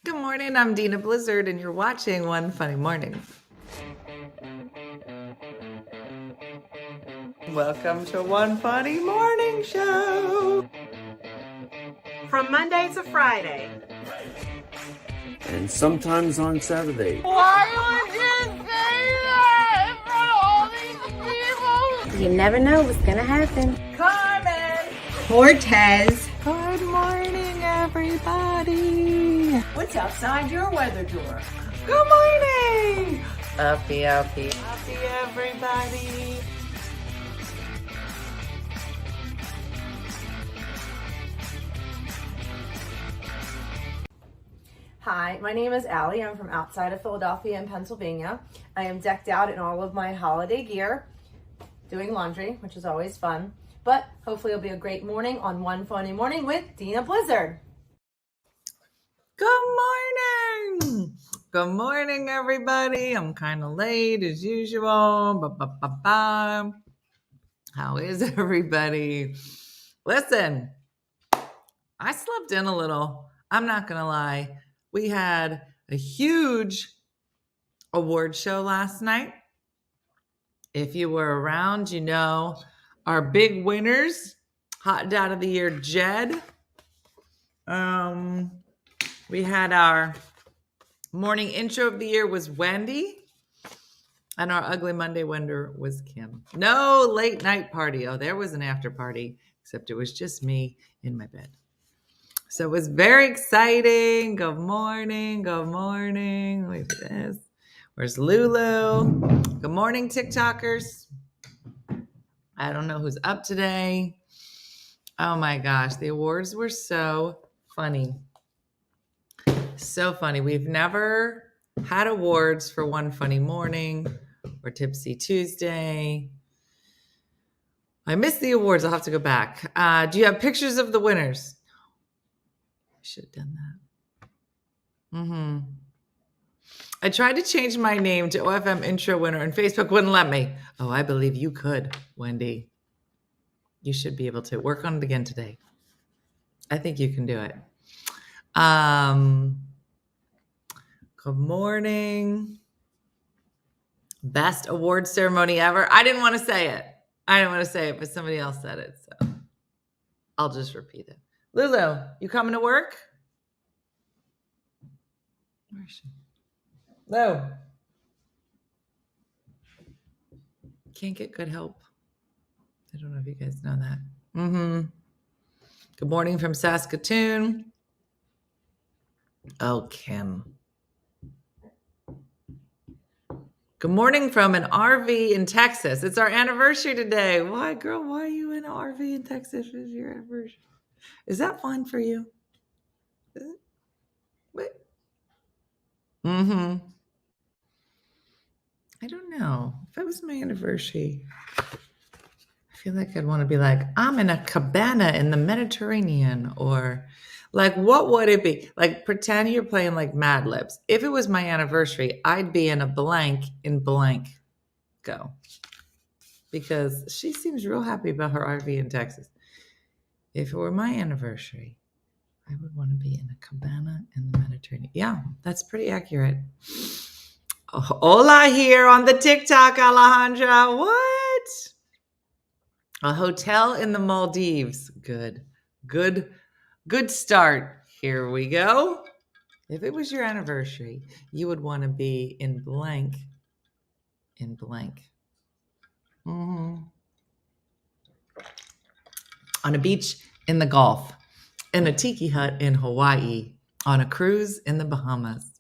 Good morning, I'm Dina Blizzard, and you're watching One Funny Morning. Welcome to One Funny Morning Show. From Monday to Friday. And sometimes on Saturday. Why would you say that in front of all these people? You never know what's gonna happen. Carmen! Cortez. Good morning, everybody. What's outside your weather door? Good morning! Uppy, everybody. Hi, my name is Allie. I'm from outside of Philadelphia in Pennsylvania. I am decked out in all of my holiday gear, doing laundry, which is always fun. But hopefully it'll be a great morning on One Funny Morning with Dina Blizzard. Good morning! Good morning, everybody. I'm kind of late as usual. How is everybody? Listen, I slept in a little. I'm not going to lie. We had a huge award show last night. If you were around, you know our big winners, Hot Dad of the Year, Jed. We had our morning intro of the year was Wendy. And our Ugly Monday winner was Kim. No late night party. Oh, there was an after party, except it was just me in my bed. So it was very exciting. Good morning. Good morning. Look at this. Where's Lulu? Good morning, TikTokers. I don't know who's up today. Oh my gosh, the awards were so funny. So funny. We've never had awards for One Funny Morning or Tipsy Tuesday. I missed the awards. I'll have to go back. Do you have pictures of the winners? I should have done that. I tried to change my name to OFM intro winner and Facebook wouldn't let me. Oh, I believe you could, Wendy. You should be able to work on it again today. I think you can do it. Good morning. Best award ceremony ever. I didn't want to say it. But somebody else said it. So I'll just repeat it. Lulu, you coming to work? Where is she? Lou. Can't get good help. I don't know if you guys know that. Good morning from Saskatoon. Oh, Kim. Good morning from an RV in Texas. It's our anniversary today. Why, girl? Why are you in an RV in Texas? It's your anniversary. Is that fun for you? Is it? What? I don't know. If it was my anniversary, I feel like I'd want to be like, I'm in a cabana in the Mediterranean, or like, what would it be? Like, pretend you're playing like Mad Libs. If it was my anniversary, I'd be in a blank in blank. Go. Because she seems real happy about her RV in Texas. If it were my anniversary, I would want to be in a cabana in the Mediterranean. Yeah, that's pretty accurate. Hola here on the TikTok, Alejandra. What? A hotel in the Maldives. Good start. Here we go. If it was your anniversary, you would want to be in blank. On a beach in the Gulf, in a tiki hut in Hawaii, on a cruise in the Bahamas.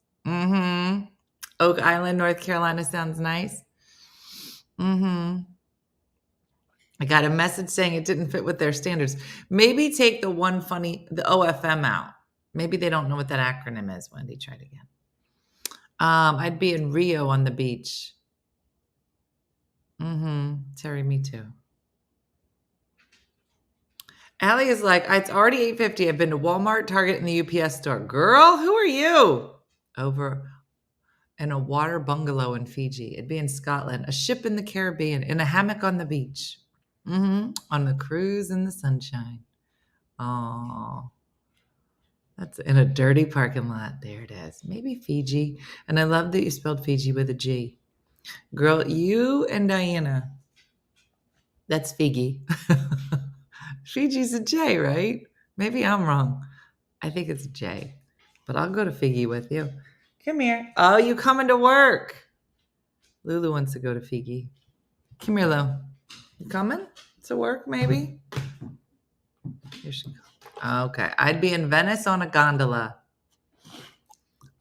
Oak Island, North Carolina sounds nice. I got a message saying it didn't fit with their standards. Maybe take the OFM out. Maybe they don't know what that acronym is. Wendy, try it again. I'd be in Rio on the beach. Terry, me too. Allie is like, it's already 8:50. I've been to Walmart, Target, and the UPS store. Girl, who are you? Over in a water bungalow in Fiji. It'd be in Scotland. A ship in the Caribbean. In a hammock on the beach. On the cruise in the sunshine. Oh, That's in a dirty parking lot. There it is. Maybe Fiji. And I love that you spelled Fiji with a G. Girl, you and Diana. That's Fiji. Fiji's a J, right? Maybe I'm wrong. I think it's a J. But I'll go to Fiji with you. Come here. Oh, you coming to work? Lulu wants to go to Fiji. Come here, Lou. You coming to work, maybe? Here she goes. Okay. I'd be in Venice on a gondola.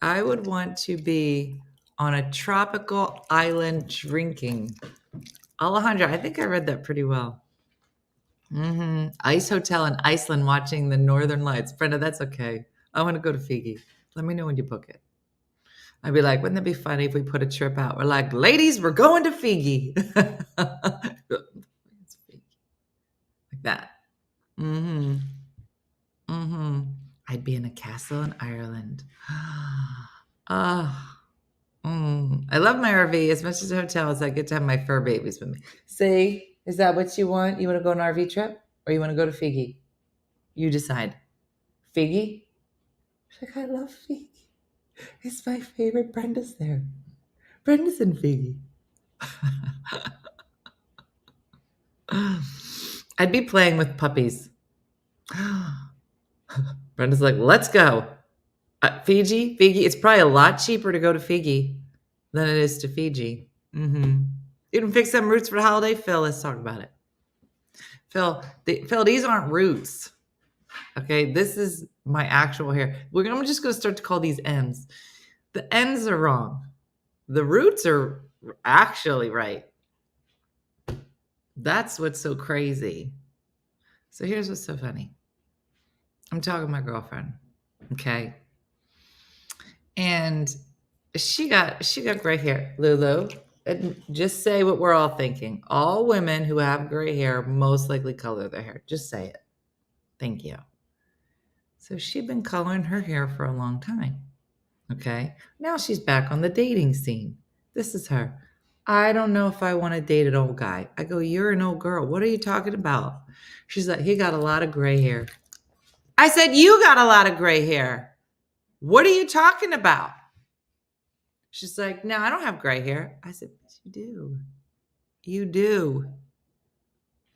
I would want to be on a tropical island drinking. Alejandra, I think I read that pretty well. Ice hotel in Iceland watching the Northern Lights. Brenda, that's okay. I want to go to Fiji. Let me know when you book it. I'd be like, wouldn't that be funny if we put a trip out? We're like, ladies, we're going to Fiji. Like that. I'd be in a castle in Ireland. I love my RV as much as a hotel as I get to have my fur babies with me. See, is that what you want? You want to go on an RV trip or you want to go to Fiji? You decide. Fiji? She's like, I love Fiji. It's my favorite. Brenda's there. Brenda's in Fiji. I'd be playing with puppies. Brenda's like, let's go. Fiji. It's probably a lot cheaper to go to Fiji than it is to Fiji. You can fix some roots for the holiday. Phil, let's talk about it. Phil, these aren't roots. Okay, this is my actual hair. I'm just going to start to call these ends. The ends are wrong. The roots are actually right. That's what's so crazy. So here's what's so funny. I'm talking to my girlfriend, okay? And she got gray hair. Lulu, just say what we're all thinking. All women who have gray hair most likely color their hair. Just say it. Thank you. So she'd been coloring her hair for a long time. Okay. Now she's back on the dating scene. This is her. I don't know if I want to date an old guy. I go, you're an old girl. What are you talking about? She's like, he got a lot of gray hair. I said, you got a lot of gray hair. What are you talking about? She's like, no, I don't have gray hair. I said, yes, you do. You do.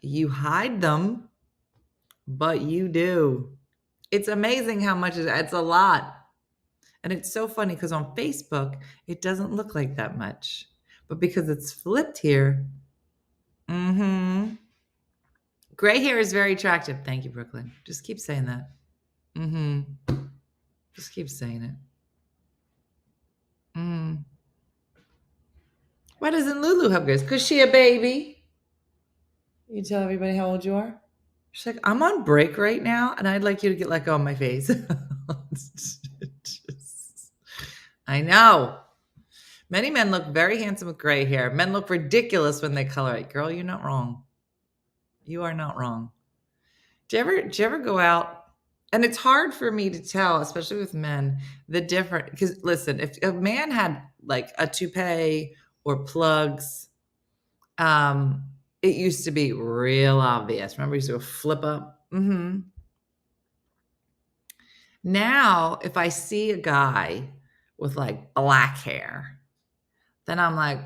You hide them, but you do. It's amazing how much it's a lot. And it's so funny because on Facebook, it doesn't look like that much. But because it's flipped here, gray hair is very attractive. Thank you, Brooklyn. Just keep saying that. Just keep saying it. Why doesn't Lulu have gray? Because she a baby. You tell everybody how old you are? She's like, I'm on break right now, and I'd like you to get let go of my face. I know. Many men look very handsome with gray hair. Men look ridiculous when they color it. Girl, you're not wrong. You are not wrong. Do you ever go out? And it's hard for me to tell, especially with men, the difference. Because listen, if a man had like a toupee or plugs, it used to be real obvious. Remember, you used to go flip up. Now, if I see a guy with like black hair, then I'm like,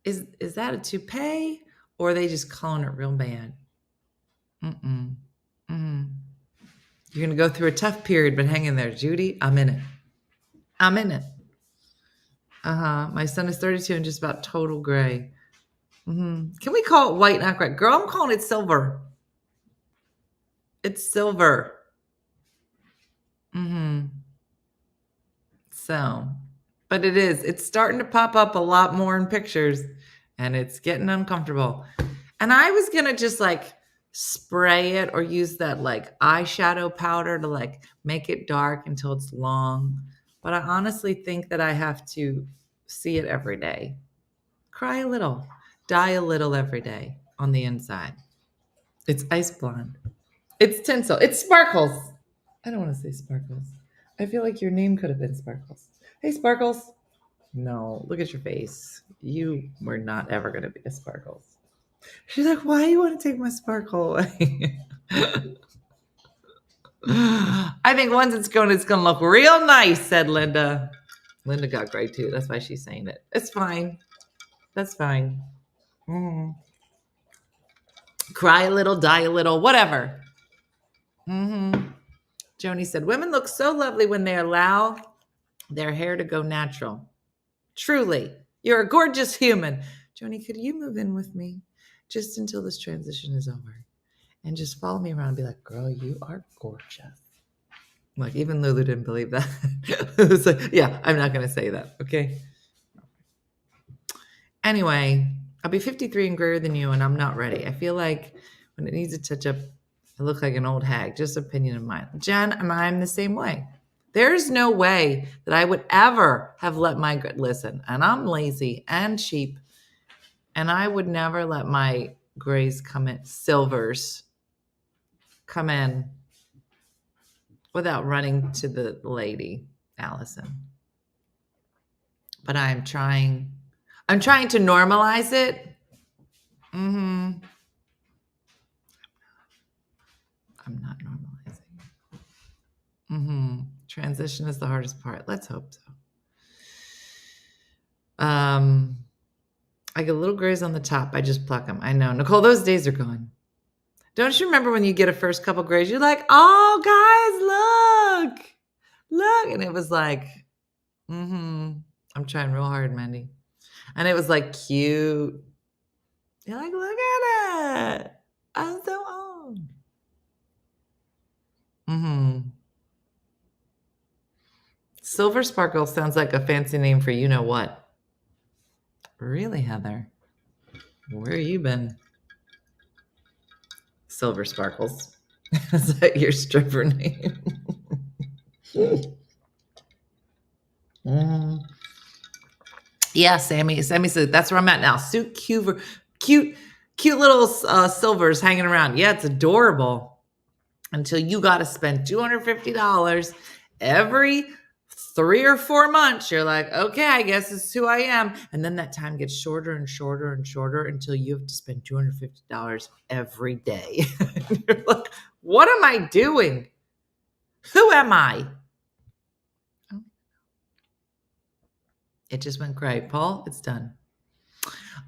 is that a toupee or are they just calling it real bad? You're going to go through a tough period, but hang in there, Judy. I'm in it. I'm in it. My son is 32 and just about total gray. Can we call it white, not gray? Girl, I'm calling it silver. It's silver. So, but it's starting to pop up a lot more in pictures and it's getting uncomfortable. And I was going to just like spray it or use that like eyeshadow powder to like make it dark until it's long. But I honestly think that I have to see it every day. Cry a little, die a little every day on the inside. It's ice blonde. It's tinsel. It's sparkles. I don't want to say sparkles. I feel like your name could have been Sparkles. Hey, Sparkles. No, look at your face. You were not ever going to be a Sparkles. She's like, why do you want to take my sparkle away? I think once it's going to look real nice, said Linda. Linda got gray too. That's why she's saying it. It's fine. That's fine. Cry a little, die a little, whatever. Joni said, women look so lovely when they allow their hair to go natural. Truly, you're a gorgeous human. Joni, could you move in with me just until this transition is over? And just follow me around and be like, girl, you are gorgeous. Like, even Lulu didn't believe that. It was like, yeah, I'm not going to say that, okay? Anyway, I'll be 53 and grayer than you, and I'm not ready. I feel like when it needs a touch-up, I look like an old hag. Just opinion of mine. Jen, I'm the same way. There's no way that I would ever have let my, listen, and I'm lazy and cheap, and I would never let my grays come in, silvers come in without running to the lady, Allison. But I'm trying to normalize it. I'm not normalizing. Transition is the hardest part. Let's hope so. I get little grays on the top. I just pluck them. I know. Nicole, those days are gone. Don't you remember when you get a first couple grays, you're like, oh, guys, look. And it was like, I'm trying real hard, Mandy. And it was like cute. You're like, look at it. I'm so old. Silver Sparkle sounds like a fancy name for you know what. Really, Heather? Where you been? Silver Sparkles. Is that your stripper name? Yeah, Sammy. Sammy said, that's where I'm at now. Cute little silvers hanging around. Yeah, it's adorable. Until you got to spend $250 every 3 or 4 months. You're like, okay, I guess this is who I am. And then that time gets shorter and shorter and shorter until you have to spend $250 every day. You're like, what am I doing? Who am I? It just went great. Paul, it's done.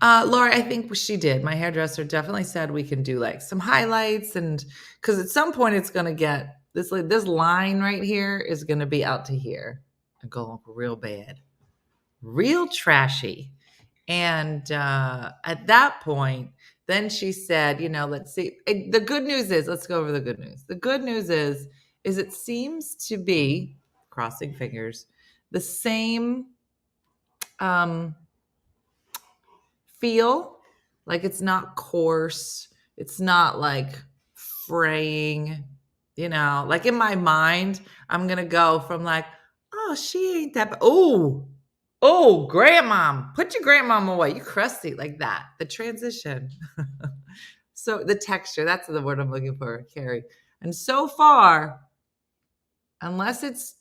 Laura, I think she did. My hairdresser definitely said we can do like some highlights, and because at some point it's going to get this line right here is going to be out to here and go look real bad, real trashy. And at that point, then she said, let's see. The good news is, let's go over the good news. The good news is it seems to be, crossing fingers, the same feel. Like it's not coarse. It's not like fraying, like in my mind, I'm going to go from like, oh, she ain't that, oh, grandmom, put your grandmom away. You crusty like that. The transition. So the texture, that's the word I'm looking for, Carrie. And so far, unless it's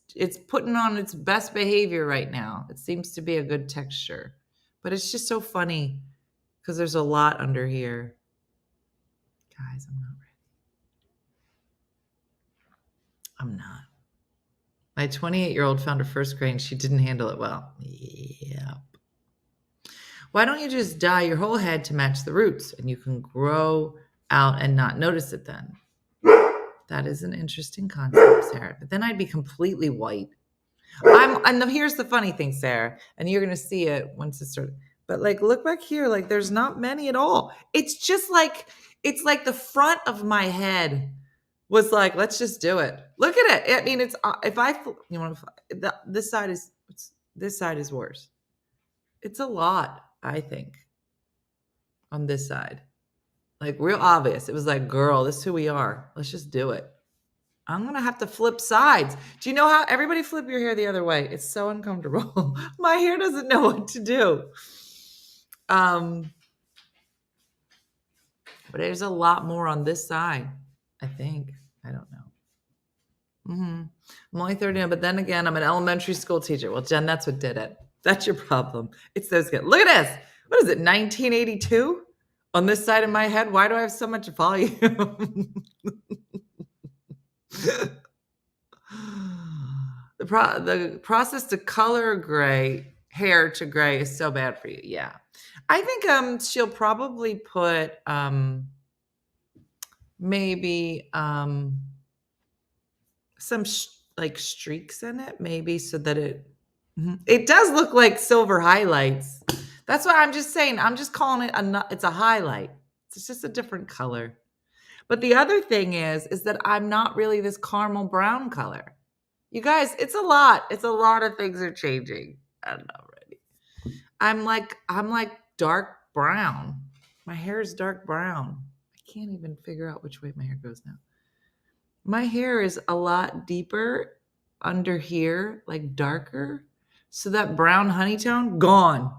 putting on its best behavior right now, it seems to be a good texture. But it's just so funny because there's a lot under here. Guys, I'm not ready. I'm not. My 28-year-old found her first gray and she didn't handle it well. Yep. Why don't you just dye your whole head to match the roots and you can grow out and not notice it then? That is an interesting concept, Sarah. But then I'd be completely white. Here's the funny thing, Sarah, and you're going to see it once it starts. But like, look back here. Like there's not many at all. It's just like, it's like the front of my head was like, let's just do it. Look at it. I mean, it's, this side is worse. It's a lot, I think, on this side. Like real obvious. It was like, girl, this is who we are. Let's just do it. I'm going to have to flip sides. Do you know how everybody flip your hair the other way? It's so uncomfortable. My hair doesn't know what to do. But there's a lot more on this side, I think. I don't know. I'm only 30 now, but then again, I'm an elementary school teacher. Well, Jen, that's what did it. That's your problem. It's those kids. Look at this. What is it, 1982? On this side of my head? Why do I have so much volume? The process to color gray hair to gray is so bad for you. Yeah. I think she'll probably put maybe some like streaks in it, maybe, so that it does look like silver highlights. That's why I'm just saying, I'm just calling it it's a highlight. It's just a different color. But the other thing is that I'm not really this caramel brown color. You guys, it's a lot. It's a lot of things are changing. I don't know already. I'm like dark brown. My hair is dark brown. I can't even figure out which way my hair goes now. My hair is a lot deeper under here, like darker. So that brown honey tone, gone.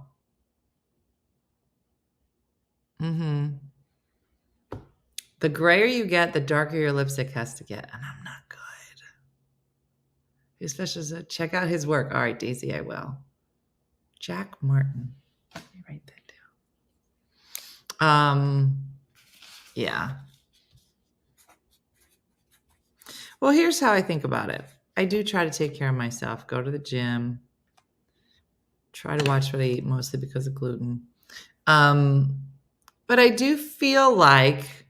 The grayer you get, the darker your lipstick has to get. And I'm not good. Especially to check out his work. All right, Daisy, I will. Jack Martin. Let me write that down. Yeah. Well, here's how I think about it. I do try to take care of myself. Go to the gym. Try to watch what I eat, mostly because of gluten. But I do feel like,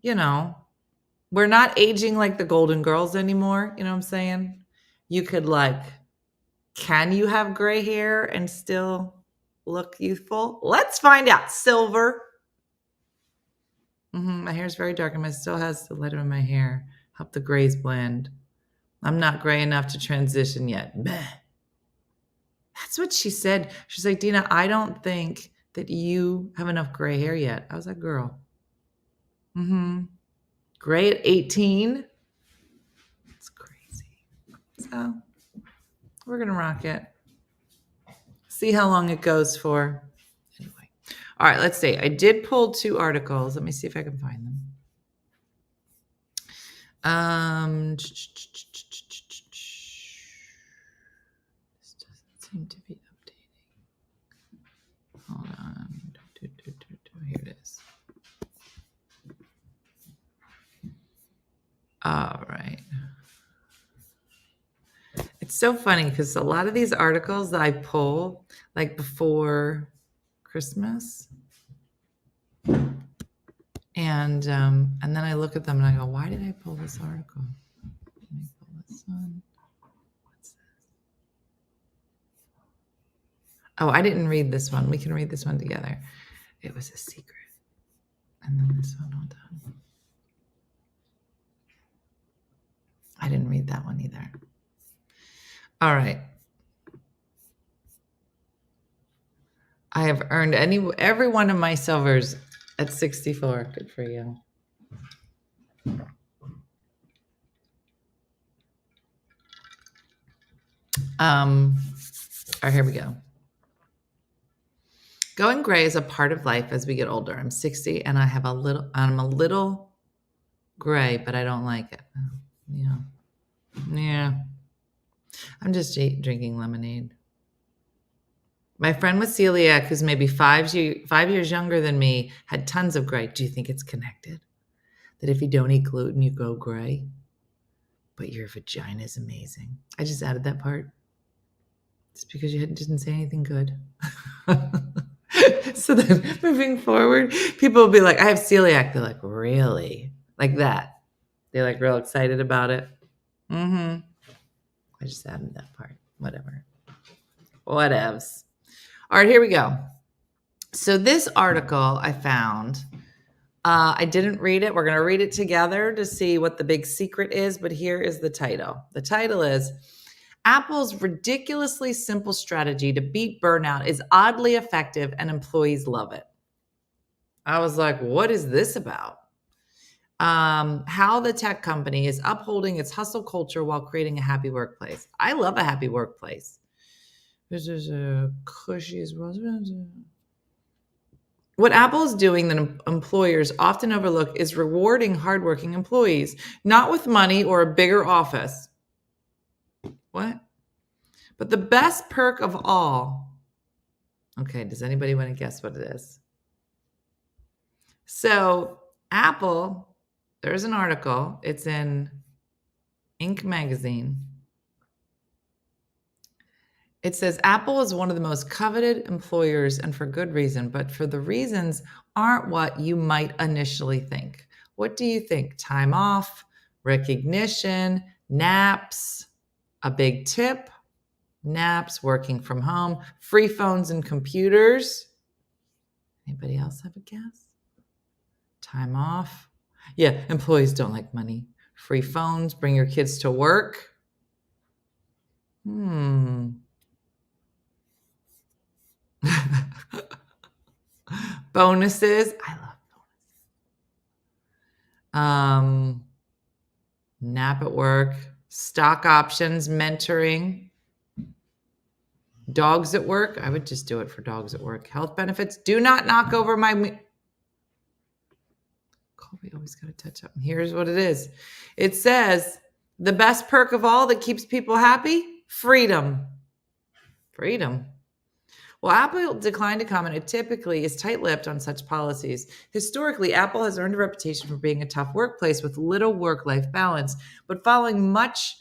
we're not aging like the Golden Girls anymore. You know what I'm saying? You could can you have gray hair and still look youthful? Let's find out. Silver. My hair is very dark and it still has the light in my hair. Help the grays blend. I'm not gray enough to transition yet. Bleh. That's what she said. She's like, Dina, I don't think that you have enough gray hair yet. I was like, girl. Gray at 18? That's crazy. So we're going to rock it. See how long it goes for. Anyway. All right, let's see. I did pull 2 articles. Let me see if I can find them. This doesn't seem to be updating. Hold on. Here it is. All right. It's so funny because a lot of these articles that I pull before Christmas, and then I look at them and I go, why did I pull this article? Let me pull this one. What's this? Oh, I didn't read this one. We can read this one together. It was a secret. And then this one, hold on. I didn't read that one either. All right. I have earned every one of my silvers at 64. Good for you. All right, here we go. Going gray is a part of life as we get older. I'm 60 and I'm a little gray, but I don't like it. Yeah. I'm just drinking lemonade. My friend with celiac, who's maybe 5 years younger than me, had tons of gray. Do you think it's connected? That if you don't eat gluten, you go gray? But your vagina is amazing. I just added that part. It's because you didn't say anything good. So then moving forward, people will be like, I have celiac. They're like, really? Like that. They're real excited about it. I just added that part. Whatever. Whatevs. All right, here we go. So this article I found, I didn't read it. We're going to read it together to see what the big secret is, but here is the title. The title is, Apple's ridiculously simple strategy to beat burnout is oddly effective and employees love it. I was like, what is this about? How the tech company is upholding its hustle culture while creating a happy workplace. I love a happy workplace. This is a cushy as well. What Apple is doing that employers often overlook is rewarding hardworking employees, not with money or a bigger office. What? But the best perk of all. Okay, does anybody want to guess what it is? So Apple, there's an article. It's in Inc. magazine. It says Apple is one of the most coveted employers, and for good reason, but for the reasons aren't what you might initially think. What do you think? Time off, recognition, naps, a big tip, naps, working from home, free phones and computers. Anybody else have a guess? Time off. Yeah, employees don't like money. Free phones, bring your kids to work. Bonuses. I love bonuses. Nap at work, stock options, mentoring, dogs at work. I would just do it for dogs at work. Health benefits. Do not knock over my. Colby always got to touch up. Here's what it is. It says the best perk of all that keeps people happy: freedom. Freedom. Well, Apple declined to comment. It typically is tight-lipped on such policies. Historically, Apple has earned a reputation for being a tough workplace with little work-life balance. But following much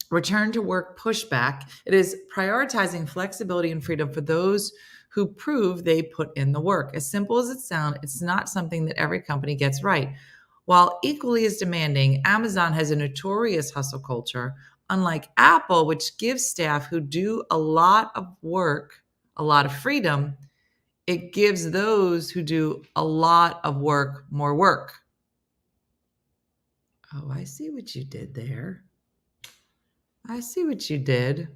return-to-work pushback, it is prioritizing flexibility and freedom for those who prove they put in the work. As simple as it sounds, it's not something that every company gets right. While equally as demanding, Amazon has a notorious hustle culture, unlike Apple, which gives staff who do a lot of work a lot of freedom. It gives those who do a lot of work more work. Oh, I see what you did there. I see what you did.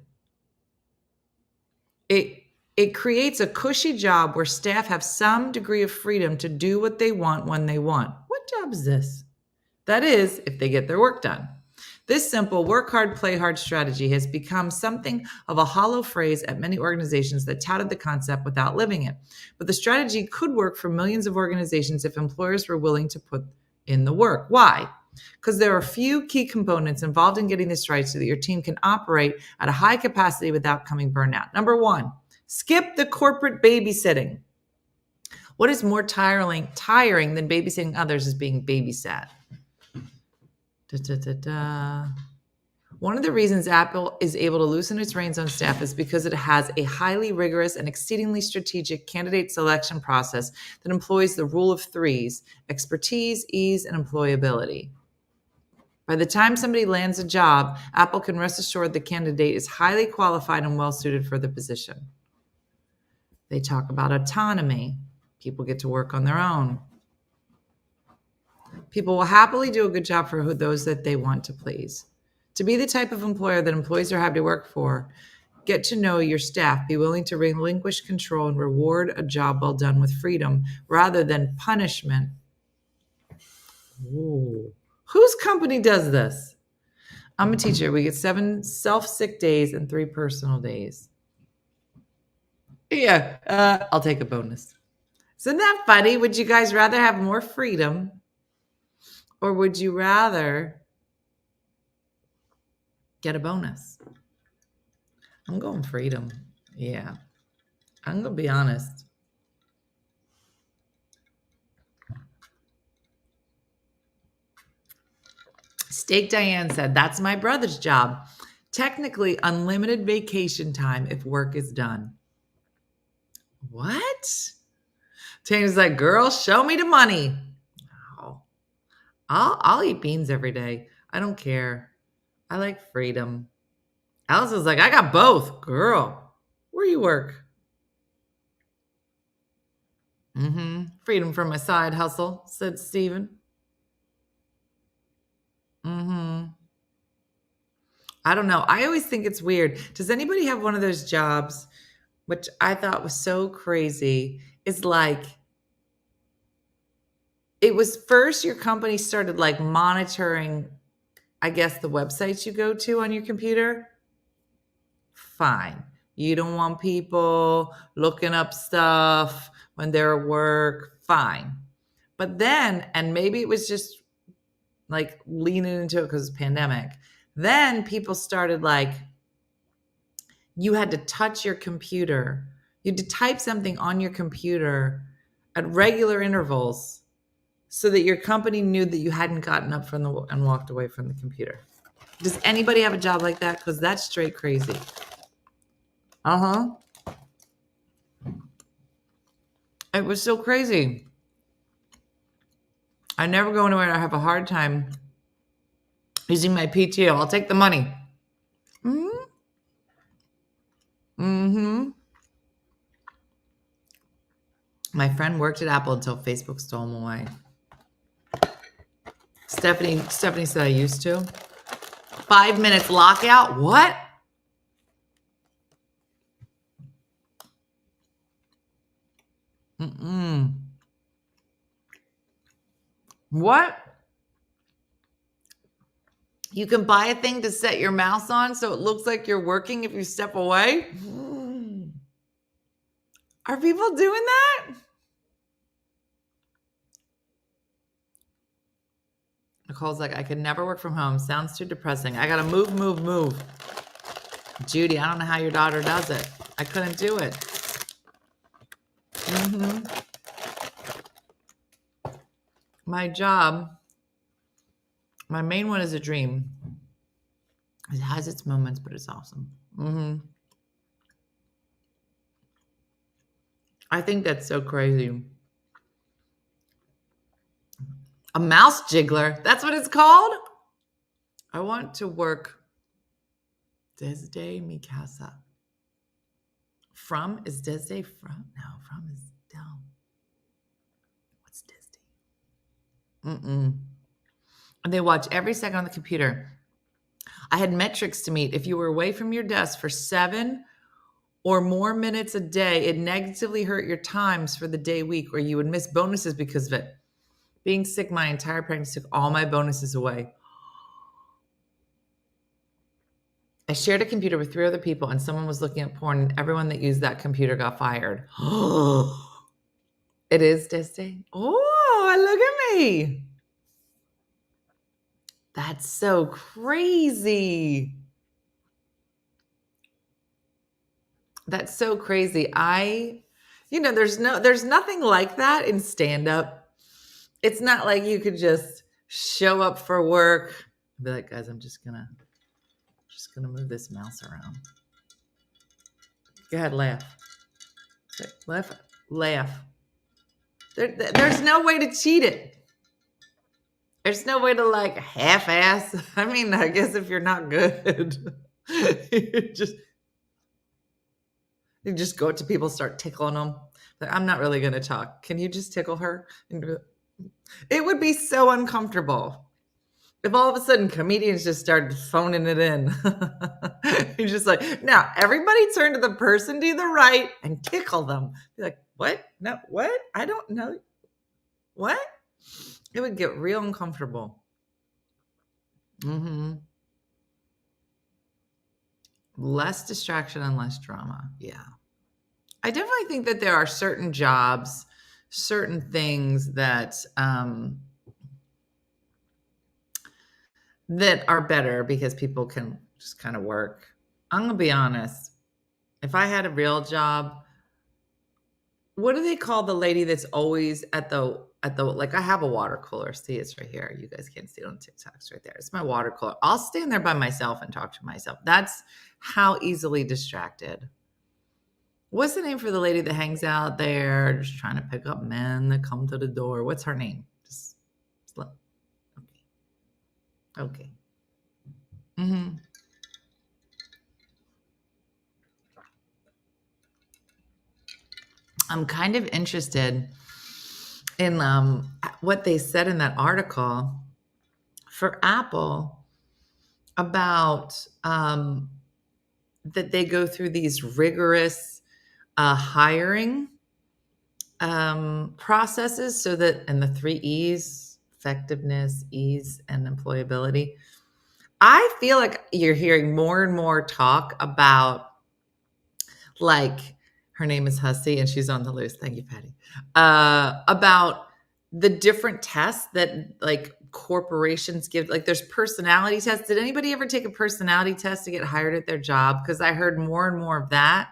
It creates a cushy job where staff have some degree of freedom to do what they want when they want. What job is this? That is, if they get their work done. This simple work hard, play hard strategy has become something of a hollow phrase at many organizations that touted the concept without living it. But the strategy could work for millions of organizations if employers were willing to put in the work. Why? Because there are a few key components involved in getting this right so that your team can operate at a high capacity without coming burnout. Number one, skip the corporate babysitting. What is more tiring than babysitting others is being babysat. One of the reasons Apple is able to loosen its reins on staff is because it has a highly rigorous and exceedingly strategic candidate selection process that employs the rule of threes: expertise, ease, and employability. By the time somebody lands a job, Apple can rest assured the candidate is highly qualified and well suited for the position. They talk about autonomy. People get to work on their own. People will happily do a good job for those that they want to please. To be the type of employer that employees are happy to work for, get to know your staff, be willing to relinquish control and reward a job well done with freedom rather than punishment. Ooh. Whose company does this? I'm a teacher. We get 7 self-sick days and 3 personal days. Yeah, I'll take a bonus. Isn't that funny? Would you guys rather have more freedom? Or would you rather get a bonus? I'm going freedom. Yeah. I'm going to be honest. Steak Diane said, that's my brother's job. Technically unlimited vacation time if work is done. What? Tana's like, girl, show me the money. I'll eat beans every day. I don't care. I like freedom. Alice is like, I got both. Girl, where you work? Freedom from my side hustle, said Steven. I don't know. I always think it's weird. Does anybody have one of those jobs, which I thought was so crazy? It's like, it was first your company started like monitoring, I guess, the websites you go to on your computer. Fine. You don't want people looking up stuff when they're at work. Fine. But then, and maybe it was just like leaning into it because it's pandemic. Then people started like, you had to touch your computer. You had to type something on your computer at regular intervals so that your company knew that you hadn't gotten up from and walked away from the computer. Does anybody have a job like that? Because that's straight crazy. It was so crazy. I never go anywhere and I have a hard time using my PTO. I'll take the money. My friend worked at Apple until Facebook stole him away. Stephanie said I used to. 5 minutes lockout? What? What? You can buy a thing to set your mouse on so it looks like you're working if you step away? Are people doing that? Nicole's like, I could never work from home. Sounds too depressing. I gotta move. Judy, I don't know how your daughter does it. I couldn't do it. My job, my main one is a dream. It has its moments, but it's awesome. I think that's so crazy. A mouse jiggler. That's what it's called? I want to work Desde mi casa. From? Is Desde from? No, from is down. What's Desde? And they watch every second on the computer. I had metrics to meet. If you were away from your desk for 7 or more minutes a day, it negatively hurt your times for the day week, or you would miss bonuses because of it. Being sick my entire pregnancy took all my bonuses away. I shared a computer with 3 other people and someone was looking at porn and everyone that used that computer got fired. It is Desde. Oh, look at me. That's so crazy. That's so crazy. There's nothing like that in stand-up. It's not like you could just show up for work and be like, guys, I'm just gonna move this mouse around. Go ahead, laugh. Laugh. There's no way to cheat it. There's no way to like half-ass. I mean, I guess if you're not good, you just go up to people, start tickling them. Like, I'm not really gonna talk. Can you just tickle her? It would be so uncomfortable if all of a sudden comedians just started phoning it in. You're just like, now everybody turn to the person to the right and tickle them. Be like, what? No, what? I don't know. What? It would get real uncomfortable. Less distraction and less drama. Yeah. I definitely think that there are certain jobs, certain things that that are better because people can just kind of work. I'm gonna be honest. If I had a real job, what do they call the lady that's always at the like, I have a water cooler. See, it's right here. You guys can't see it on TikTok. It's right there. It's my water cooler. I'll stand there by myself and talk to myself. That's how easily distracted. What's the name for the lady that hangs out there just trying to pick up men that come to the door? What's her name? Okay. I'm kind of interested in what they said in that article for Apple about that they go through these rigorous hiring processes so that, and the 3 E's, effectiveness, ease, and employability. I feel like you're hearing more and more talk about, like, her name is Hussey and she's on the loose. Thank you, Patty. About the different tests that like corporations give. Like there's personality tests. Did anybody ever take a personality test to get hired at their job? Because I heard more and more of that.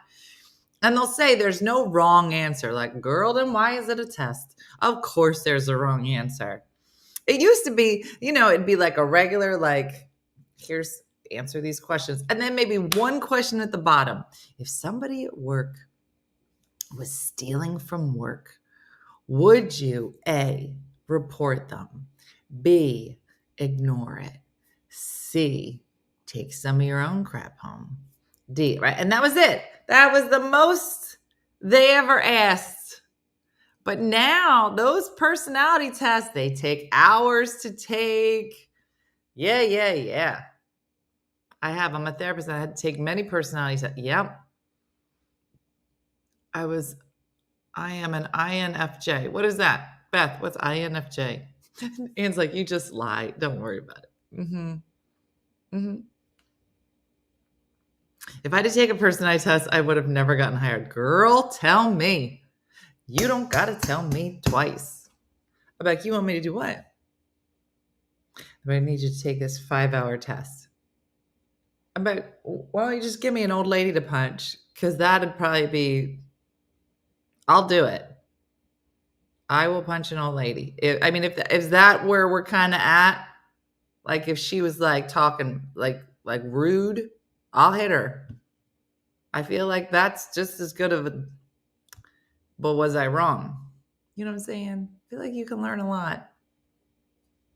And they'll say there's no wrong answer. Like, girl, then why is it a test? Of course there's a wrong answer. It used to be, it'd be like a regular, like, Here's answer these questions. And then maybe one question at the bottom. If somebody at work was stealing from work, would you A, report them, B, ignore it, C, take some of your own crap home, D, right? And that was it. That was the most they ever asked. But now those personality tests, they take hours to take. Yeah. I'm a therapist. I had to take many personality tests. Yep. I am an INFJ. What is that? Beth, what's INFJ? Ann's like, you just lie. Don't worry about it. If I had to take a personality test, I would have never gotten hired. Girl, tell me. You don't got to tell me twice. I'm like, you want me to do what? I need you to take this 5-hour test. I'm like, why don't you just give me an old lady to punch? Because that'd probably be, I'll do it. I will punch an old lady. If that where we're kind of at, like if she was like talking like rude, I'll hit her. I feel like that's just as good of a, but was I wrong? You know what I'm saying? I feel like you can learn a lot.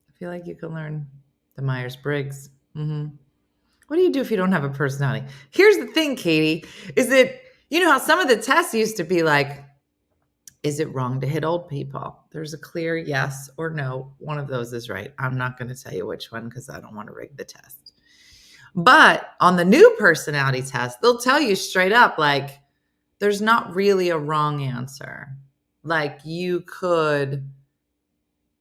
I feel like you can learn the Myers-Briggs. What do you do if you don't have a personality? Here's the thing, Katie, is that, you know how some of the tests used to be like, is it wrong to hit old people? There's a clear yes or no. One of those is right. I'm not going to tell you which one because I don't want to rig the test. But on the new personality test, they'll tell you straight up, like, there's not really a wrong answer. Like, you could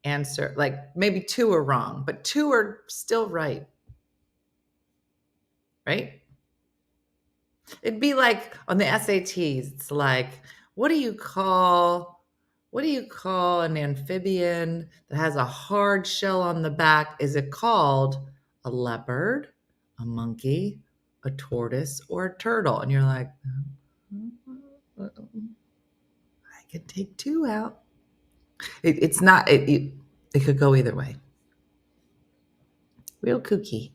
answer, like, maybe 2 are wrong, but 2 are still right. Right? It'd be like on the SATs, it's like, what do you call an amphibian that has a hard shell on the back? Is it called a leopard, a monkey, a tortoise, or a turtle? And you're like, I could take 2 out. It could go either way. Real kooky.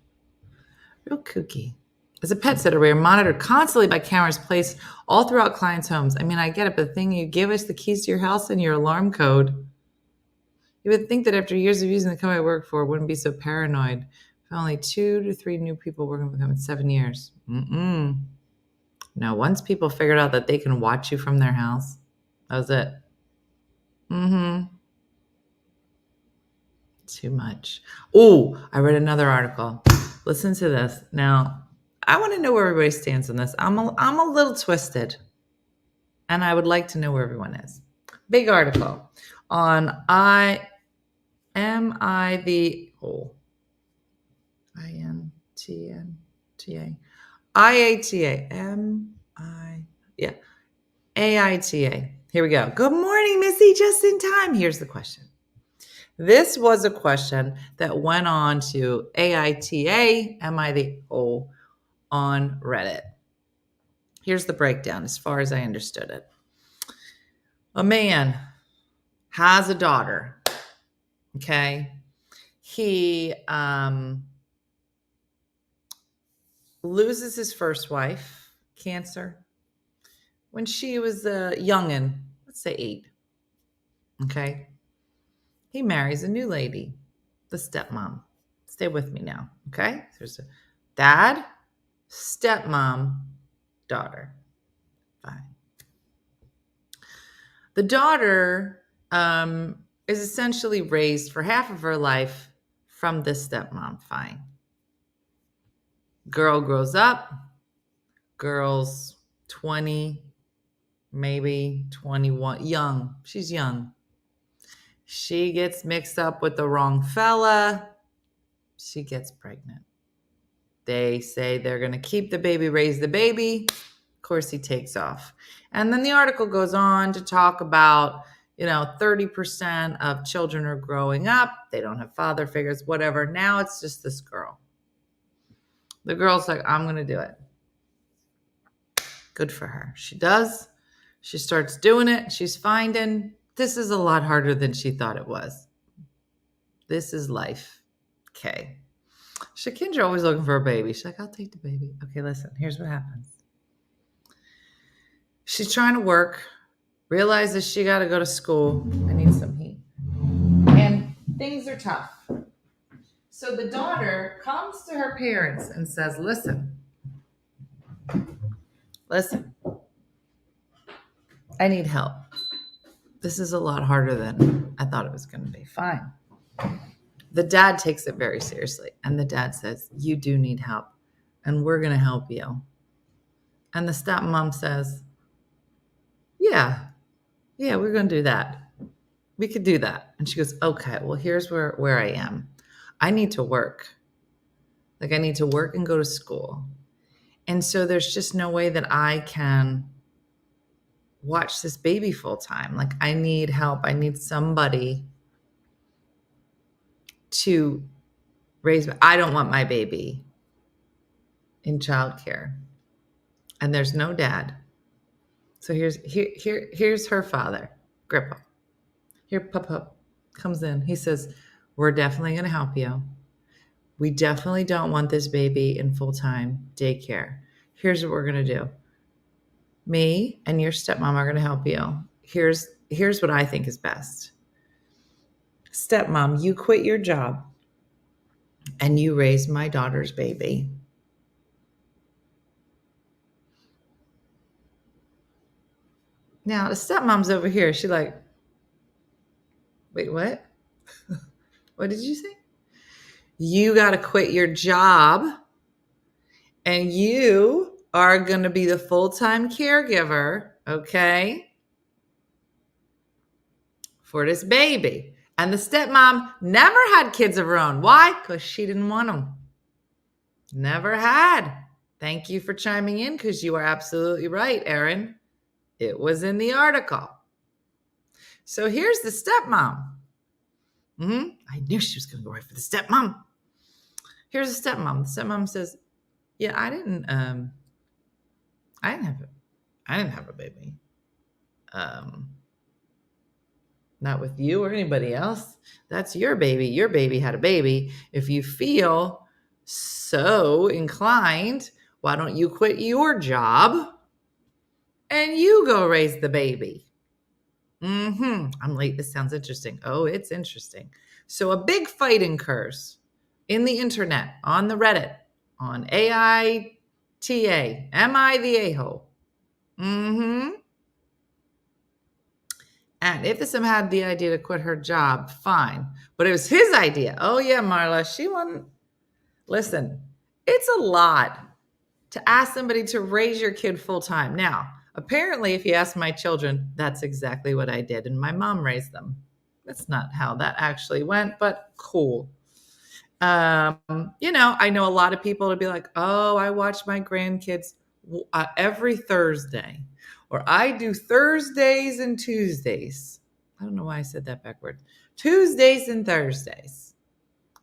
As a pet sitter, we are monitored constantly by cameras placed all throughout clients' homes. I mean, I get it, but the thing, you give us the keys to your house and your alarm code. You would think that after years of using the company I work for, wouldn't be so paranoid. If only 2 to 3 new people working with them in 7 years. No, once people figured out that they can watch you from their house, that was it. Too much. Oh, I read another article. Listen to this. Now, I want to know where everybody stands on this. I'm a little twisted, and I would like to know where everyone is. Big article on IATA. AITA. Here we go. Good morning, Missy. Just in time. Here's the question. This was a question that went on to AITA, on Reddit. Here's the breakdown as far as I understood it. A man has a daughter. Okay. He loses his first wife, cancer, when she was a youngin', let's say 8. Okay. He marries a new lady, the stepmom. Stay with me now, okay? There's a dad, stepmom, daughter. Fine. The daughter is essentially raised for half of her life from this stepmom. Fine. Girl grows up. Girl's 20, maybe 21. Young. She's young. She gets mixed up with the wrong fella. She gets pregnant. They say they're going to keep the baby, raise the baby. Of course, he takes off. And then the article goes on to talk about, 30% of children are growing up. They don't have father figures, whatever. Now it's just this girl. The girl's like, I'm going to do it. Good for her. She does. She starts doing it. She's finding this is a lot harder than she thought it was. This is life. Okay. Shakindra always looking for a baby. She's like, I'll take the baby. Okay, listen, here's what happens. She's trying to work, realizes she got to go to school. I need some heat. And things are tough. So the daughter comes to her parents and says, listen, I need help. This is a lot harder than I thought it was going to be. Fine. The dad takes it very seriously. And the dad says, you do need help. And we're going to help you. And the stepmom says, yeah, we're going to do that. We could do that. And she goes, okay, well, here's where I am. I need to work. Like, I need to work and go to school. And so there's just no way that I can watch this baby full time. Like, I need help. I need somebody to raise. I don't want my baby in childcare. And there's no dad. So here's her father, Grandpa. Here, Papa comes in. He says, we're definitely going to help you. We definitely don't want this baby in full-time daycare. Here's what we're going to do. Me and your stepmom are going to help you. Here's what I think is best. Stepmom, you quit your job and you raise my daughter's baby. Now, the stepmom's over here. She's like, wait, what? What did you say? You got to quit your job and you are going to be the full-time caregiver, okay, for this baby. And the stepmom never had kids of her own. Why? Because she didn't want them. Never had. Thank you for chiming in, because you are absolutely right, Erin. It was in the article. So here's the stepmom. I knew she was going to go right for the stepmom. Here's the stepmom. The stepmom says, yeah, I didn't have a baby. Not with you or anybody else. That's your baby. Your baby had a baby. If you feel so inclined, why don't you quit your job and you go raise the baby? I'm late. This sounds interesting. Oh, it's interesting. So a big fight occurs in the internet, on the Reddit, on AITA. Am I the a-hole? And if this had the idea to quit her job, fine. But it was his idea. Oh, yeah, Marla, she won. Listen, it's a lot to ask somebody to raise your kid full time. Now, apparently, if you ask my children, that's exactly what I did. And my mom raised them. That's not how that actually went, but cool. I know a lot of people to be like, oh, I watch my grandkids every Thursday. Or I do Thursdays and Tuesdays. I don't know why I said that backwards. Tuesdays and Thursdays.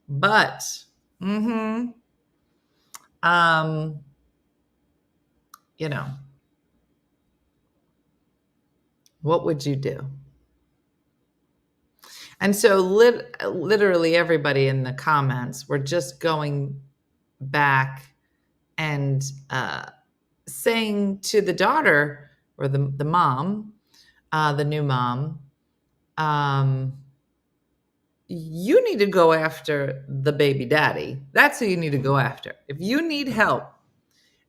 But, what would you do? And so literally everybody in the comments were just going back and saying to the daughter or the mom, the new mom, you need to go after the baby daddy. That's who you need to go after. If you need help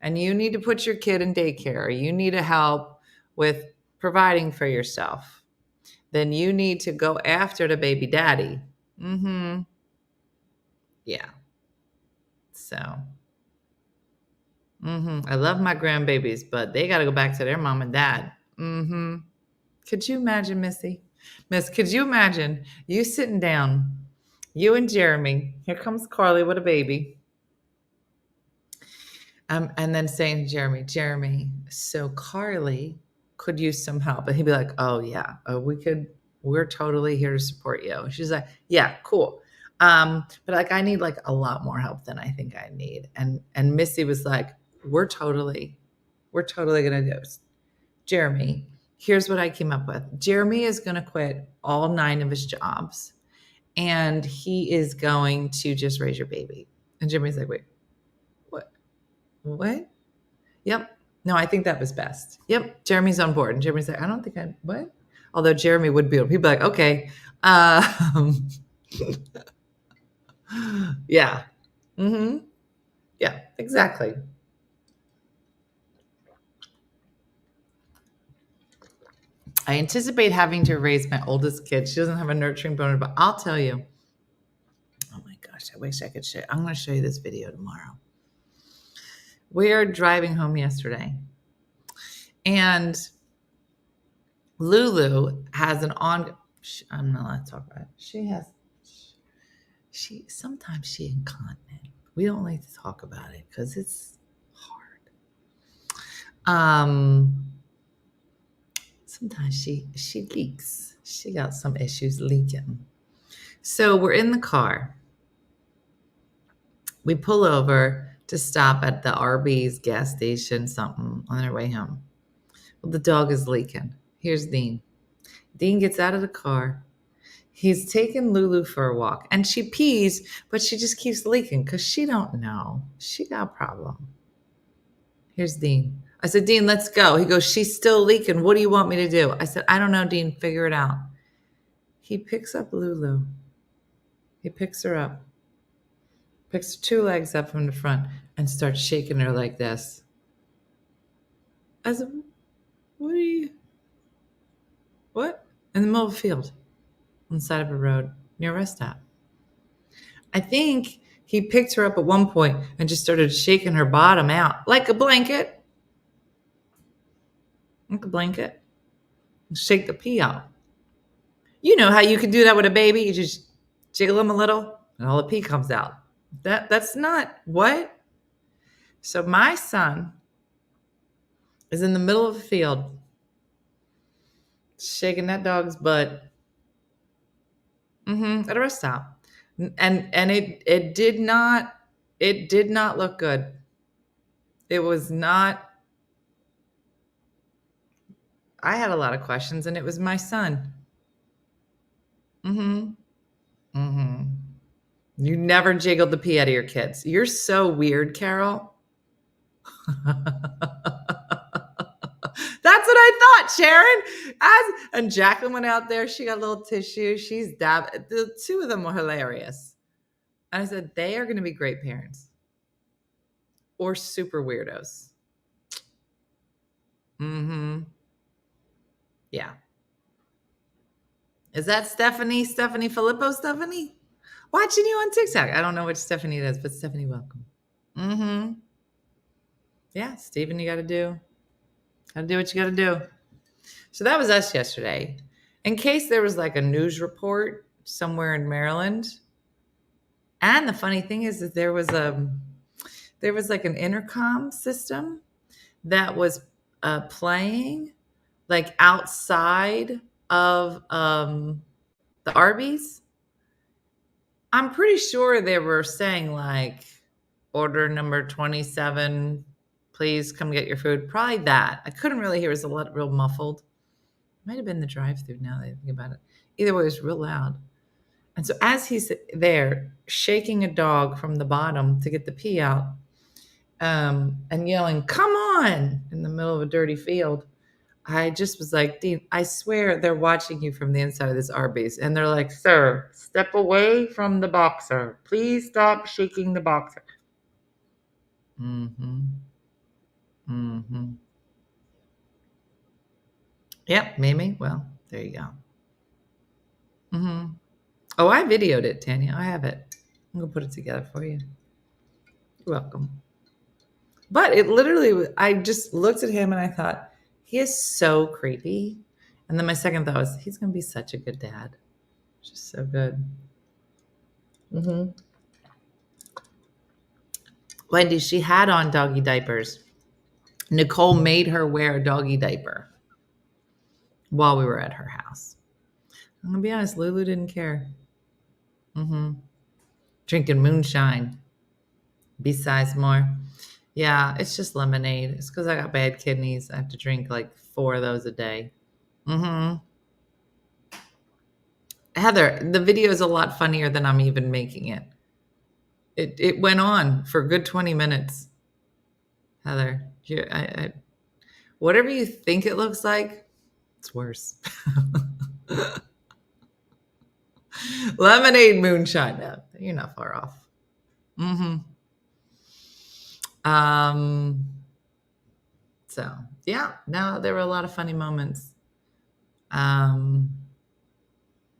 and you need to put your kid in daycare, or you need help with providing for yourself, then you need to go after the baby daddy. Yeah. So, I love my grandbabies, but they got to go back to their mom and dad. Could you imagine, Missy? Miss, could you imagine you sitting down, you and Jeremy, here comes Carly with a baby, and then saying to Jeremy, so Carly could use some help. And he'd be like, oh yeah, we're totally here to support you. She's like, yeah, cool. But like, I need like a lot more help than I think I need. And Missy was like, we're totally going to do it. Jeremy, here's what I came up with. Jeremy is going to quit all 9 of his jobs and he is going to just raise your baby. And Jeremy's like, wait, what? What? Yep. No, I think that was best. Yep. Jeremy's on board. And Jeremy's like, I don't think what? Although Jeremy would be, he'd be like, okay. Yeah. Mm-hmm. Yeah, exactly. I anticipate having to raise my oldest kid. She doesn't have a nurturing bone, but I'll tell you. Oh my gosh, I wish I could show you. I'm going to show you this video tomorrow. We are driving home yesterday, and Lulu has an I'm not allowed to talk about it. Sometimes she incontinent. We don't like to talk about it because it's hard. Sometimes she leaks. She got some issues leaking. So we're in the car. We pull over to stop at the Arby's gas station, something on our way home. Well, the dog is leaking. Here's Dean. Dean gets out of the car. He's taking Lulu for a walk, and she pees, but she just keeps leaking because she don't know. She got a problem. Here's Dean. I said, Dean, let's go. He goes, she's still leaking. What do you want me to do? I said, I don't know, Dean. Figure it out. He picks up Lulu. He picks her up. Picks her 2 legs up from the front and starts shaking her like this. I said, what? In the middle of a field, on the side of a road, near a rest stop. I think he picked her up at one point and just started shaking her bottom out like a blanket. Like a blanket. And shake the pee out. You know how you can do that with a baby? You just jiggle him a little and all the pee comes out. That's not what? So my son is in the middle of the field shaking that dog's butt at a rest stop. And it did not look good. It was not. I had a lot of questions, and it was my son. You never jiggled the pee out of your kids. You're so weird, Carol. That's what I thought, Sharon. And Jacqueline went out there. She got a little tissue. She's dabbing. The 2 of them were hilarious. And I said, they are going to be great parents. Or super weirdos. Yeah. Is that Stephanie Filippo, Stephanie? Watching you on TikTok. I don't know which Stephanie it is, but Stephanie, welcome. Yeah, Stephen, you got to do what you got to do. So that was us yesterday. In case there was like a news report somewhere in Maryland. And the funny thing is that there was like an intercom system that was playing like outside of the Arby's. I'm pretty sure they were saying like order number 27, please come get your food. Probably that. I couldn't really hear. It was a lot real muffled. Might have been the drive-through now that I think about it. Either way, it was real loud. And so as he's there shaking a dog from the bottom to get the pee out and yelling, come on, in the middle of a dirty field, I just was like, Dean, I swear they're watching you from the inside of this Arby's. And they're like, sir, step away from the boxer. Please stop shaking the boxer. Yep, Mimi. Well, there you go. Oh, I videoed it, Tanya. I have it. I'm going to put it together for you. You're welcome. But it literally, I just looked at him and I thought, he is so creepy. And then my second thought was, he's going to be such a good dad. Just so good. Wendy, she had on doggy diapers. Nicole made her wear a doggy diaper while we were at her house. I'm going to be honest, Lulu didn't care. Drinking moonshine. Besides more. Yeah, it's just lemonade. It's because I got bad kidneys. I have to drink like 4 of those a day. Heather, the video is a lot funnier than I'm even making it. It went on for a good 20 minutes. Heather, whatever you think it looks like, it's worse. Lemonade moonshine. No, you're not far off. So yeah, no, there were a lot of funny moments. Yeah,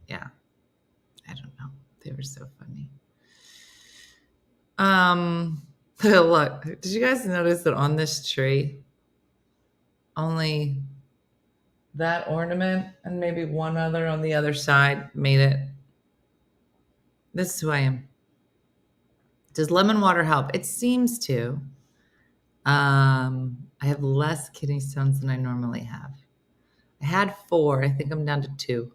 I don't know. They were so funny. Look, did you guys notice that on this tree, only that ornament and maybe one other on the other side made it? This is who I am. Does lemon water help? It seems to. I have less kidney stones than I normally have. I had 4. I think I'm down to 2.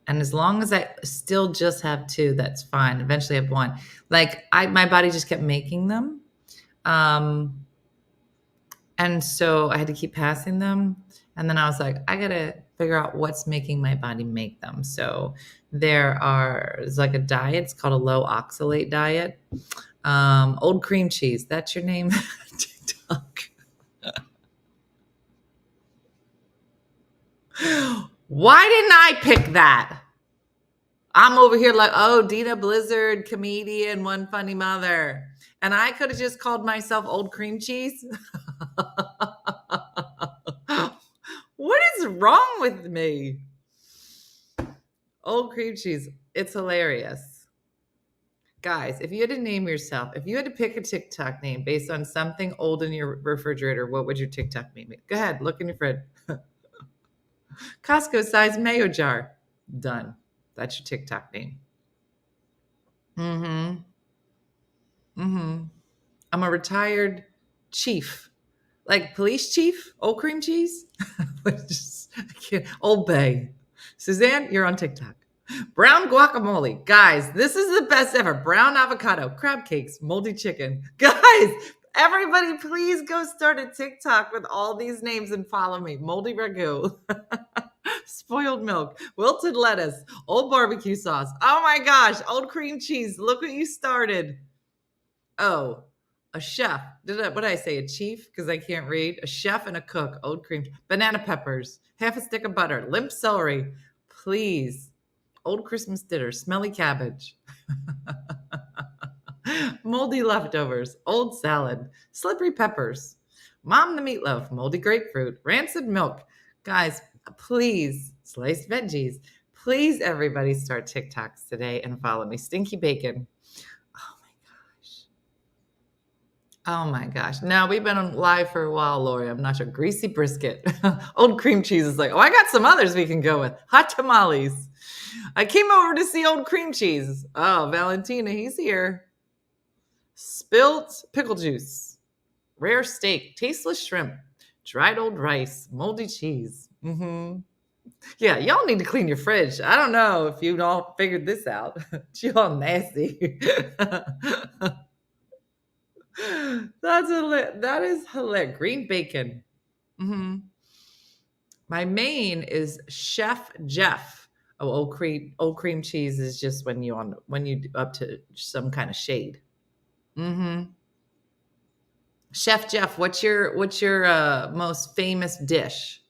And as long as I still just have 2, that's fine. Eventually I have 1. Like my body just kept making them. And so I had to keep passing them. And then I was like, I got to figure out what's making my body make them. So there's like a diet. It's called a low oxalate diet. Old cream cheese. That's your name? TikTok. Why didn't I pick that? I'm over here like, oh, Dina Blizzard, comedian, one funny mother. And I could have just called myself Old Cream Cheese. What is wrong with me? Old Cream Cheese. It's hilarious. Guys, if you had to name yourself, if you had to pick a TikTok name based on something old in your refrigerator, what would your TikTok name be? Go ahead, look in your fridge. Costco size mayo jar. Done. That's your TikTok name. I'm a retired chief. Like police chief, Old Cream Cheese. Old Bay. Suzanne, you're on TikTok. Brown guacamole. Guys, this is the best ever. Brown avocado, crab cakes, moldy chicken. Guys, everybody please go start a TikTok with all these names and follow me. Moldy ragu. Spoiled milk, wilted lettuce, old barbecue sauce. Oh my gosh, Old Cream Cheese. Look what you started. Oh, a chef. What did I say? A chief? Because I can't read. A chef and a cook. Old cream. Banana peppers. Half a stick of butter. Limp celery. Please. Old Christmas dinner. Smelly cabbage. Moldy leftovers. Old salad. Slippery peppers. Mom the meatloaf. Moldy grapefruit. Rancid milk. Guys, please. Sliced veggies. Please, everybody, start TikToks today and follow me. Stinky bacon. Oh my gosh. Now we've been on live for a while, Lori. I'm not sure. Greasy brisket. Old Cream Cheese is like, oh, I got some others we can go with. Hot tamales. I came over to see Old Cream Cheese. Oh, Valentina, he's here. Spilt pickle juice. Rare steak. Tasteless shrimp. Dried old rice. Moldy cheese. Yeah, y'all need to clean your fridge. I don't know if you all figured this out. Y'all nasty. That is hilarious. Green bacon. My main is Chef Jeff. Oh, old cream cheese is just when you up to some kind of shade. Chef Jeff, what's your most famous dish?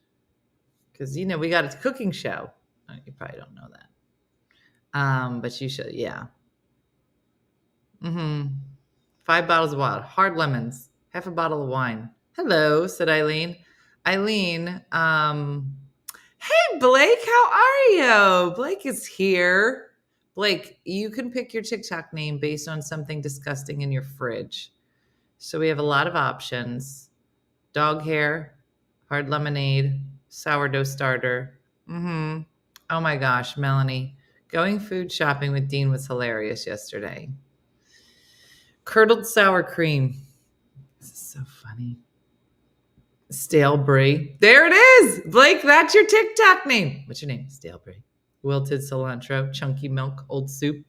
Because we got a cooking show. Oh, you probably don't know that. But you should, yeah. 5 bottles of water, hard lemons, half a bottle of wine. Hello, said Eileen. Eileen, hey, Blake, how are you? Blake is here. Blake, you can pick your TikTok name based on something disgusting in your fridge. So we have a lot of options. Dog hair, hard lemonade, sourdough starter. Oh my gosh, Melanie. Going food shopping with Dean was hilarious yesterday. Curdled sour cream. This is so funny. Stale brie. There it is. Blake, that's your TikTok name. What's your name? Stale brie. Wilted cilantro. Chunky milk. Old soup.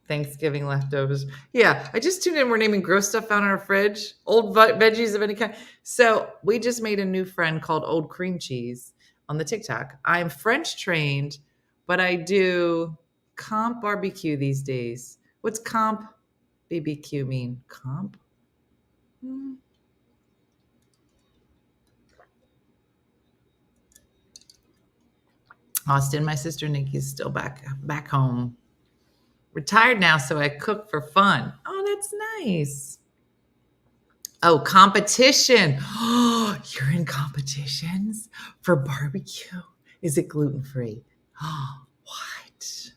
Thanksgiving leftovers. Yeah, I just tuned in. We're naming gross stuff found in our fridge. Old veggies of any kind. So we just made a new friend called Old Cream Cheese on the TikTok. I'm French trained but I do comp barbecue these days. What's comp BBQ mean? Comp? Austin, my sister Nikki's still back home. Retired now, so I cook for fun. Oh, that's nice. Oh, competition. Oh, you're in competitions for barbecue. Is it gluten-free? Oh, what?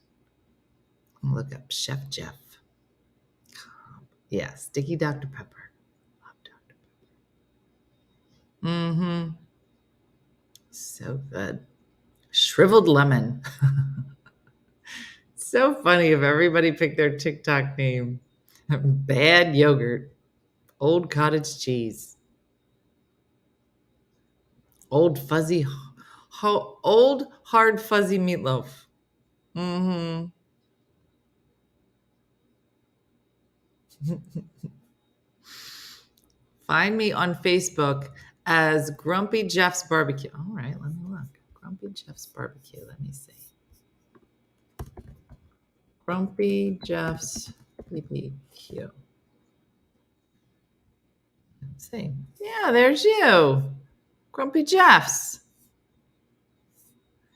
I'm gonna look up Chef Jeff. Yeah, sticky Dr. Pepper. Love Dr. Pepper. Mm-hmm. So good. Shriveled lemon. So funny if everybody picked their TikTok name. Bad yogurt. Old cottage cheese. Old fuzzy, old hard fuzzy meatloaf. Mm-hmm. Find me on Facebook as Grumpy Jeff's Barbecue. All right, let me look. Grumpy Jeff's Barbecue. Let me see. Grumpy Jeff's BBQ. Let's see. Yeah, there's you. Grumpy Jeff's.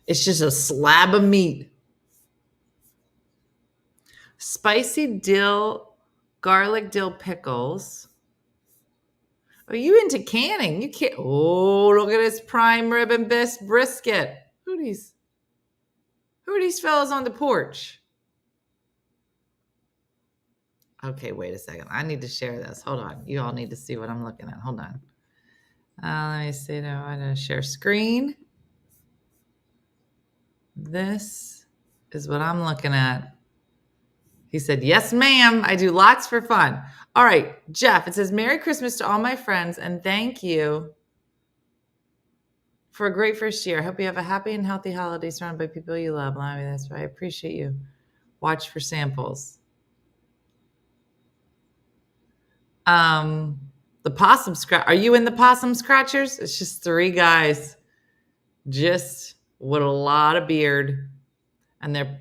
It's just a slab of meat. Spicy garlic dill pickles. Are you into canning? You can't. Oh, look at this prime rib and brisket. Who are these fellas on the porch? Okay, wait a second. I need to share this. Hold on. You all need to see what I'm looking at. Hold on. Let me see. Now I'm going to share screen. This is what I'm looking at. He said, yes, ma'am. I do lots for fun. All right, Jeff, it says, Merry Christmas to all my friends and thank you for a great first year. I hope you have a happy and healthy holiday surrounded by people you love. Lammy, that's right. I appreciate you. Watch for samples. The possum scratch. Are you in the possum scratchers? It's just 3 guys, just with a lot of beard, and they're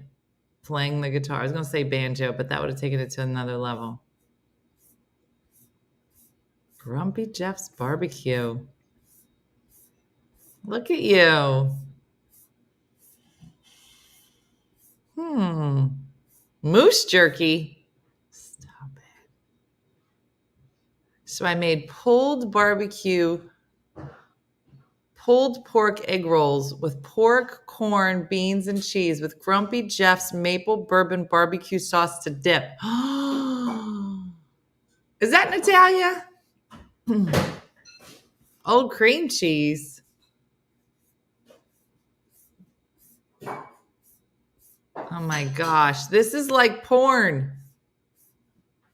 playing the guitar. I was going to say banjo, but that would have taken it to another level. Grumpy Jeff's Barbecue. Look at you. Moose jerky. So I made pulled pork egg rolls with pork, corn, beans, and cheese with Grumpy Jeff's maple bourbon barbecue sauce to dip. Is that Natalia? Old cream cheese. Oh my gosh, this is like porn.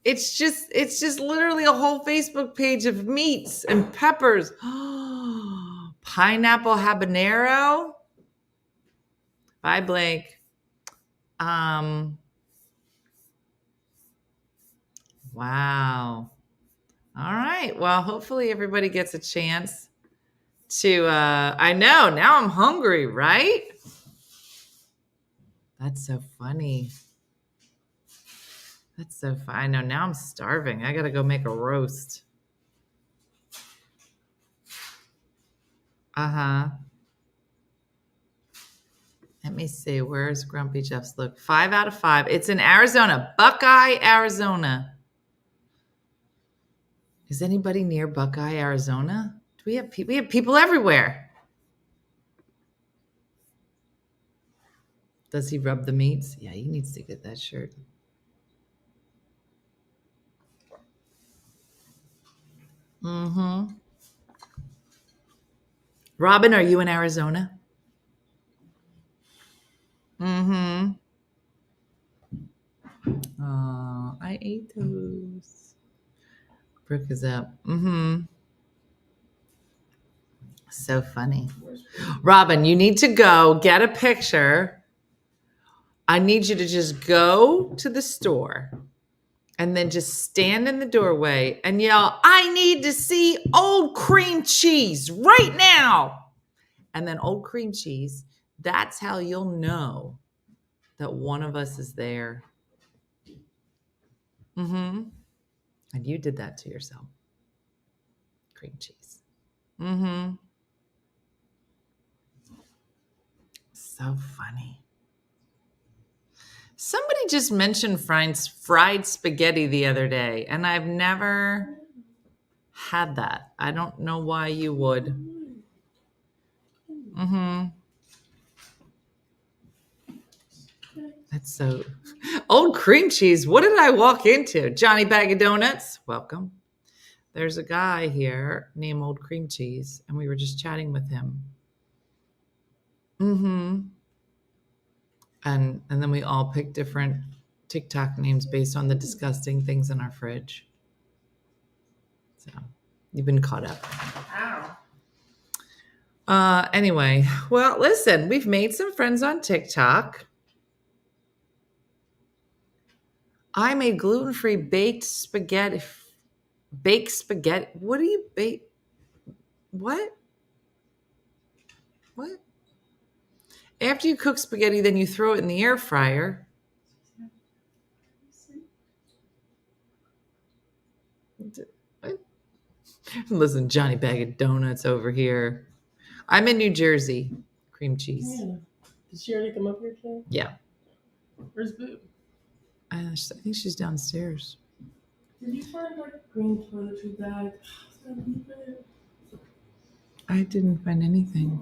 It's just literally a whole Facebook page of meats and peppers. Pineapple habanero. Bye, Blake. Wow. All right. Well, hopefully everybody gets a chance to, I know, now I'm hungry, right? That's so funny. That's so fun. I know, now I'm starving. I got to go make a roast. Uh-huh. Let me see. Where's Grumpy Jeff's? Look, 5 out of 5. It's in Arizona, Buckeye, Arizona. Is anybody near Buckeye, Arizona? Do we have people? We have people everywhere. Does he rub the meats? Yeah, he needs to get that shirt. Mm-hmm. Robin, are you in Arizona? Mm-hmm. Oh, I ate those. Brooke is up. Mm-hmm. So funny. Robin, you need to go get a picture. I need you to just go to the store and then just stand in the doorway and yell, I need to see Old Cream Cheese right now. And then Old Cream Cheese, that's how you'll know that one of us is there. Mm-hmm. And you did that to yourself. Cream cheese. Mm-hmm. So funny. Somebody just mentioned fried spaghetti the other day, and I've never had that. I don't know why you would. Mm-hmm. That's so old cream cheese. What did I walk into? Johnny Bag of Donuts. Welcome. There's a guy here named Old Cream Cheese, and we were just chatting with him. Mm-hmm. And then we all picked different TikTok names based on the disgusting things in our fridge. So you've been caught up. Ow. Anyway, well, listen, we've made some friends on TikTok. I made gluten-free baked spaghetti. Baked spaghetti. What do you bake? What? What? After you cook spaghetti, then you throw it in the air fryer. What? Listen, Johnny Bag of Donuts over here. I'm in New Jersey. Cream cheese. Yeah. Did she already come up here today? Yeah. Where's Boo? I think she's downstairs. Did you find like a green toiletry bag? I didn't find anything.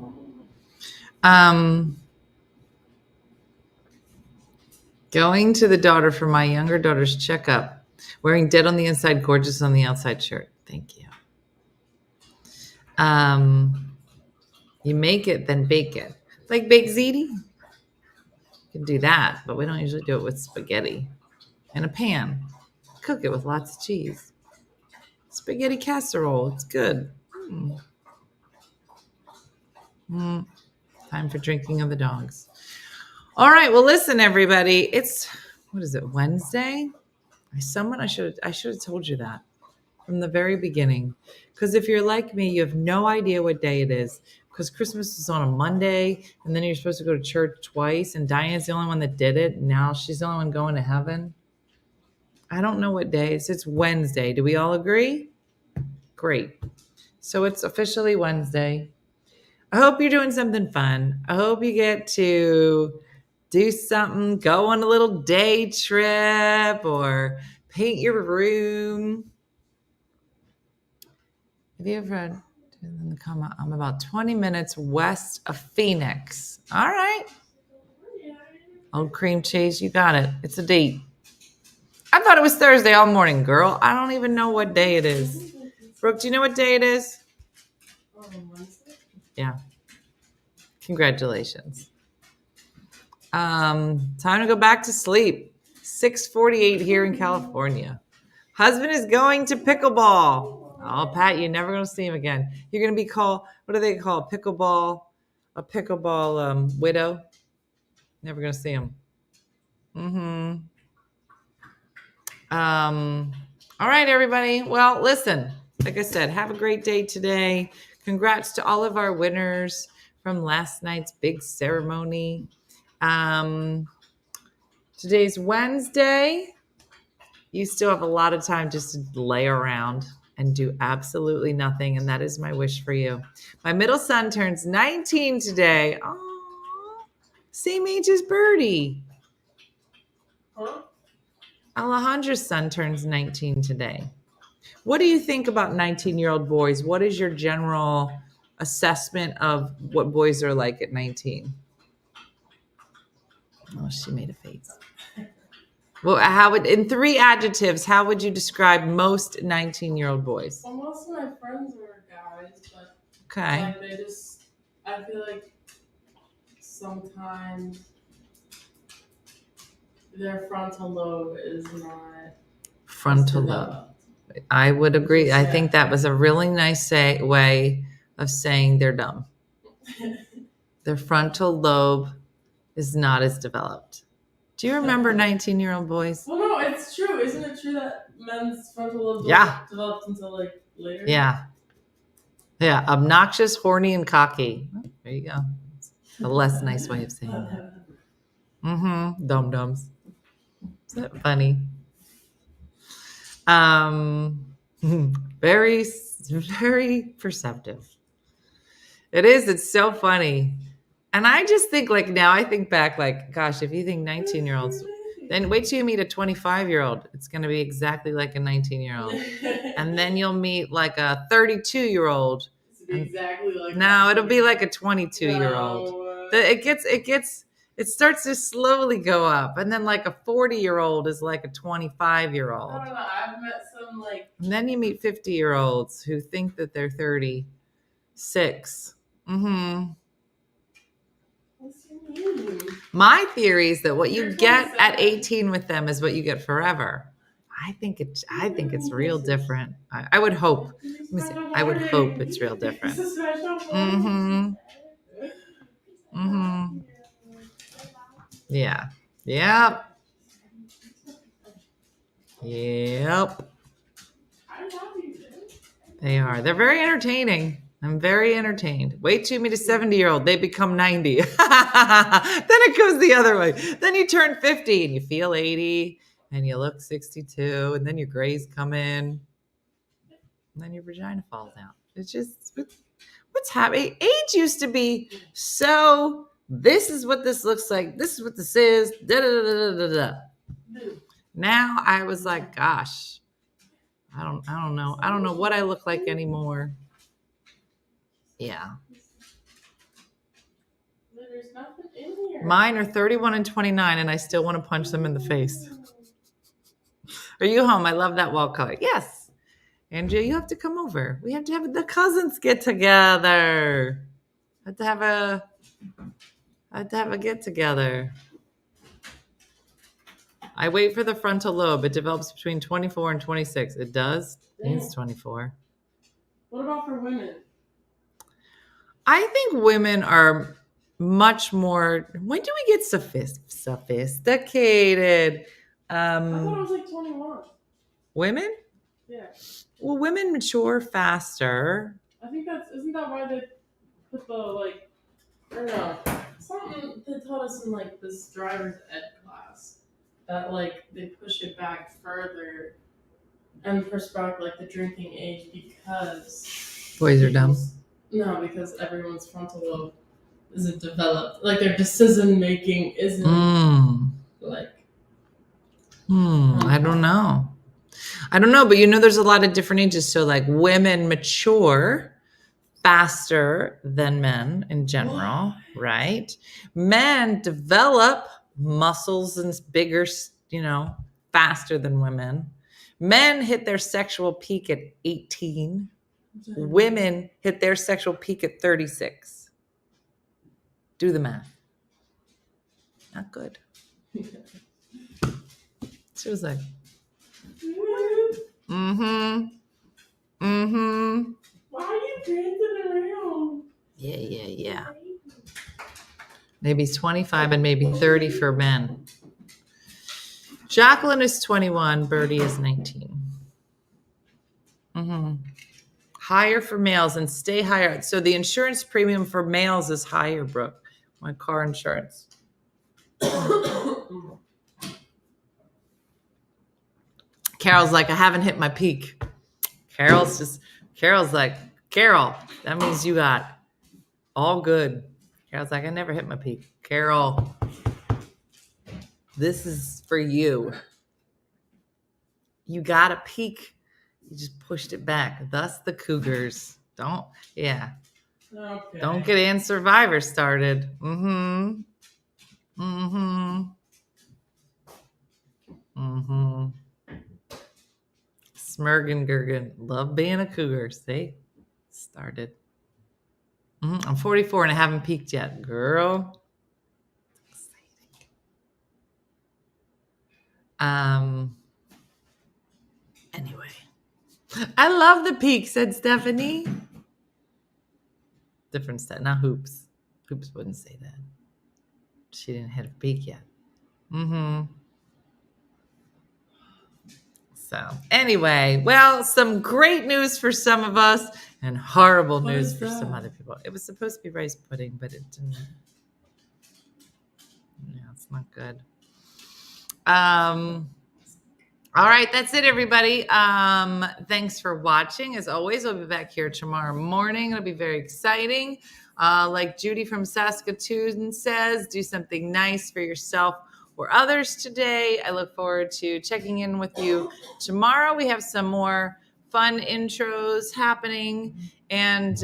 Going to the daughter for my younger daughter's checkup, wearing dead on the inside, gorgeous on the outside shirt. Thank you. You make it, then bake it. Like baked ziti? You can do that, but we don't usually do it with spaghetti. In a pan. Cook it with lots of cheese. Spaghetti casserole. It's good. Time for drinking of the dogs. All right. Well, listen, everybody. It's, what is it, Wednesday? I should have told you that from the very beginning. Because if you're like me, you have no idea what day it is. Because Christmas is on a Monday, and then you're supposed to go to church twice, and Diane's the only one that did it. Now she's the only one going to heaven. I don't know what day. It's Wednesday. Do we all agree? Great. So it's officially Wednesday. I hope you're doing something fun. I hope you get to do something, go on a little day trip or paint your room. Have you ever had in the comment? I'm about 20 minutes west of Phoenix. All right. Old cream cheese, you got it. It's a date. I thought it was Thursday all morning, girl. I don't even know what day it is. Brooke, do you know what day it is? Yeah. Congratulations. Time to go back to sleep. 6:48 here in California. Husband is going to pickleball. Oh, Pat, you're never going to see him again. You're going to be called, what do they call a pickleball widow? Never going to see him. All right, everybody. Well, listen, like I said, have a great day today. Congrats to all of our winners from last night's big ceremony. Today's Wednesday. You still have a lot of time just to lay around and do absolutely nothing. And that is my wish for you. My middle son turns 19 today. Oh, same age as Birdie. Huh? Alejandra's son turns 19 today. What do you think about 19-year-old boys? What is your general assessment of what boys are like at 19? Oh, she made a face. Well, in 3 adjectives, how would you describe most 19-year-old boys? Well, most of my friends are guys, but Okay. like I feel like sometimes their frontal lobe is not Frontal lobe. I would agree. I think that was a really nice way of saying they're dumb. Their frontal lobe is not as developed. Do you remember 19-year-old boys? Well, no, it's true. Isn't it true that men's frontal lobes Yeah. developed until like later? Yeah. Yeah. Obnoxious, horny, and cocky. Oh, there you go. A less nice way of saying that. Mm-hmm. Dum-dums. Is that funny? Very, very perceptive. It is. It's so funny. And I just think like now I think back like, gosh, if you think 19-year-olds, then wait till you meet a 25-year-old. It's going to be exactly like a 19-year-old. And then you'll meet like a 32-year-old. Exactly like No, it'll be like a 22-year-old. It starts to slowly go up. And then like a 40-year-old is like a 25-year-old. I don't know. I've met some like. And then you meet 50-year-olds who think that they're 36. Mm-hmm. What's your name? My theory is that what you You're get at 27. 18 with them is what you get forever. I think it's real different. I would hope. Let me see. I would hope it's real different. It's a special Mm-hmm. Mm-hmm. Yeah. Yep. Yep. I love you. They are. They're very entertaining. I'm very entertained. Wait till you meet a 70-year-old. They become 90. Then it goes the other way. Then you turn 50 and you feel 80 and you look 62 and then your grays come in and then your vagina falls out. It's just, what's happening? Age used to be so, this is what this looks like. This is what this is. Da, da, da, da, da, da. Now I was like, gosh, I don't know. I don't know what I look like anymore. Yeah. There's nothing in here. Mine are 31 and 29, and I still want to punch them in the face. Are you home? I love that wall color. Yes. Andrea, you have to come over. We have to have the cousins get together. I have to have a get together. I wait for the frontal lobe. It develops between 24 and 26. It does? It's 24. What about for women? I think women are much more. When do we get sophisticated? I thought it was like 21. Women? Yeah. Well, women mature faster. I think isn't that why they put the like, I don't know, something they taught us in like this driver's ed class that like they push it back further and push back like the drinking age because Boys are dumb. No, because everyone's frontal lobe isn't developed. Like their decision making isn't like. I don't know. But there's a lot of different ages. So like women mature faster than men in general, right? Men develop muscles and bigger, faster than women. Men hit their sexual peak at 18. Women hit their sexual peak at 36. Do the math. Not good. She was like, Why are you dancing around? Yeah. Maybe 25 and maybe 30 for men. Jacqueline is 21. Birdie is 19. Higher for males and stay higher. So the insurance premium for males is higher, Brooke. My car insurance. Carol's like, I haven't hit my peak. Carol's like, Carol, that means you got all good. Carol's like, I never hit my peak. Carol, this is for you. You got a peak. You just pushed it back. Thus the Cougars. Don't get Ann Survivor started. Smurgen Gurgen. Love being a Cougar. See? Started. I'm 44 and I haven't peaked yet. Girl. Exciting. Anyway. I love the peak, said Stephanie. Different stuff. Not Hoops. Hoops wouldn't say that. She didn't hit a peak yet. So anyway, well, some great news for some of us and horrible news for some other people. It was supposed to be rice pudding, but it didn't. Yeah, it's It's not good. All right, that's it, everybody. Thanks for watching. As always, we'll be back here tomorrow morning. It'll be very exciting. Like Judy from Saskatoon says, do something nice for yourself or others today. I look forward to checking in with you tomorrow. We have some more fun intros happening. And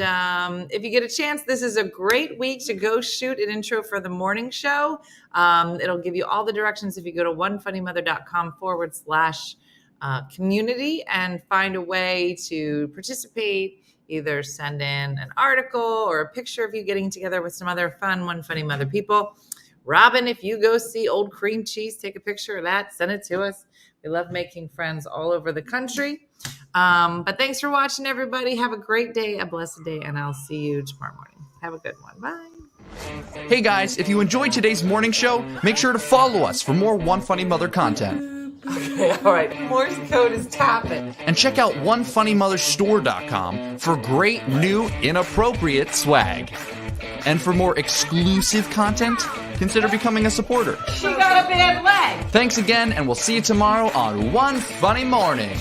if you get a chance, this is a great week to go shoot an intro for the morning show. It'll give you all the directions if you go to onefunnymother.com/community and find a way to participate. Either send in an article or a picture of you getting together with some other fun One Funny Mother people. Robin, if you go see Old Cream Cheese, take a picture of that, send it to us. We love making friends all over the country. But thanks for watching, everybody. Have a great day, a blessed day, and I'll see you tomorrow morning. Have a good one. Bye. Hey guys, if you enjoyed today's morning show, make sure to follow us for more One Funny Mother content. Okay, all right. Morse code is tapping. And check out OneFunnyMotherStore.com for great new inappropriate swag. And for more exclusive content, consider becoming a supporter. She got a bad leg. Thanks again, and we'll see you tomorrow on One Funny Morning.